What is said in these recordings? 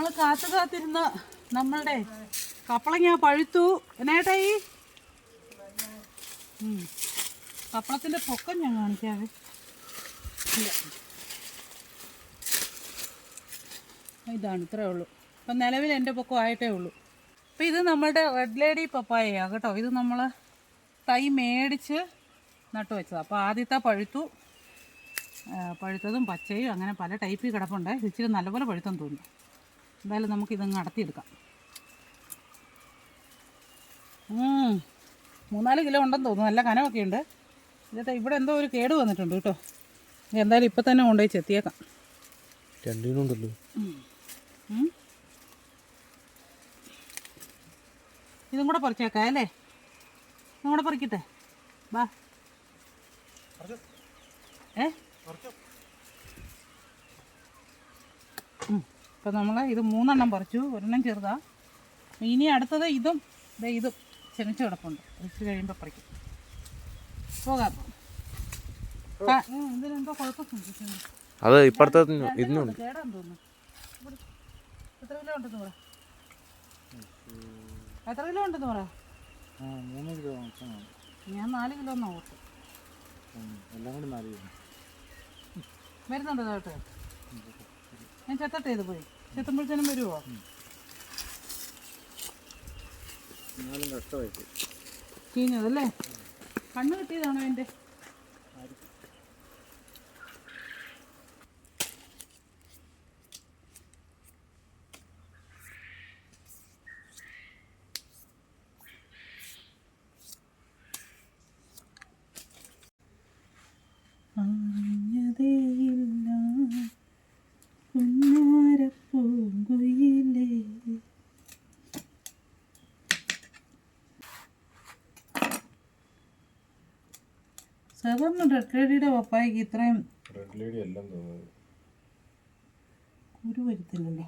നമ്മൾ കാത്തിരുന്ന നമ്മളുടെ കപ്പളങ്ങ പഴുത്തു. എന്നായിട്ടായി കപ്പളത്തിൻ്റെ പൊക്കം ഞാൻ കാണിക്കാവേ. ഇല്ല, ഇതാണ്, ഇത്രയേ ഉള്ളൂ. അപ്പം നിലവിൽ എൻ്റെ പൊക്കം ആയിട്ടേ ഉള്ളൂ. അപ്പം ഇത് നമ്മളുടെ റെഡ് ലേഡി പപ്പായയാണ് കേട്ടോ. ഇത് നമ്മൾ തൈ മേടിച്ച് നട്ടു വെച്ചതാണ്. അപ്പോൾ ആദ്യത്തെ പഴുത്തതും പച്ചയും അങ്ങനെ പല ടൈപ്പിൽ കിടപ്പുണ്ട്. ഇച്ചിരി നല്ലപോലെ പഴുത്തെന്ന് തോന്നുന്നു. എന്തായാലും നമുക്കിതങ്ങ് നടത്തിയെടുക്കാം. 3-4 കിലോ ഉണ്ടെന്ന് തോന്നുന്നു. നല്ല കനമൊക്കെ ഉണ്ട്. ഇതിട്ട് ഇവിടെ എന്തോ ഒരു കേട് വന്നിട്ടുണ്ട് കേട്ടോ. എന്തായാലും ഇപ്പം തന്നെ കൊണ്ടുപോയി ചെത്തിയേക്കാം. രണ്ടിനുണ്ടല്ലോ. ഇതും കൂടെ പറിച്ചേക്കാം അല്ലേ? ഇതും കൂടെ പറിക്കട്ടെ. ബാ. ഇപ്പം നമ്മൾ ഇത് 3 പറിച്ചു. 1 ചെറുതാ. ഇനി അടുത്തത് ഇതും ചെനച്ച് കിടപ്പുണ്ട്. പറിച്ച് കഴിയുമ്പോൾ പറിക്കും. പോകാം. ഇതിനെന്തോ കുഴപ്പമില്ല. അത് ഇപ്പഴത്തെ ഇതിനുണ്ട്. കേടാന്ന് തോന്നുന്നു. എത്ര കിലോ ഉണ്ടെന്ന് പറ. എത്ര കിലോ ഉണ്ടെന്ന് പറ. 3 കിലോ. ഞാൻ 4 കിലോ എന്നാ ഓർത്ത്. എല്ലാം കൂടി 4 കിലോ വരുന്നുണ്ടോ കേട്ടോ? ഞാൻ ചെത്തട്ടെ. ഇത് പോയി ചെത്തുമ്പോഴത്തേനും വരുമോ? ചീഞ്ഞതല്ലേ? കണ്ണ് കിട്ടിയതാണോ എൻ്റെ? സാധാരണ റെഡ് ലേഡിയുടെ പപ്പായക്ക് ഇത്രയും കുരു വരുത്തില്ലല്ലോ.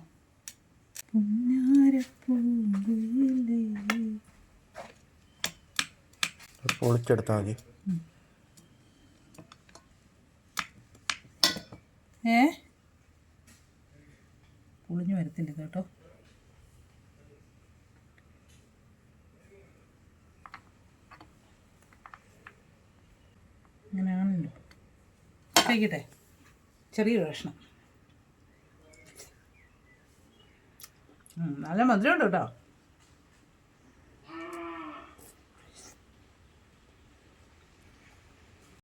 പൊളിച്ചെടുത്താൽ മതി. പൊളിഞ്ഞു വരത്തില്ല കേട്ടോ. അങ്ങനെയാണല്ലോ. കഴിക്കട്ടെ. ചെറിയൊരു കഷ്ണം. നല്ല മധുരമുണ്ട് കേട്ടോ.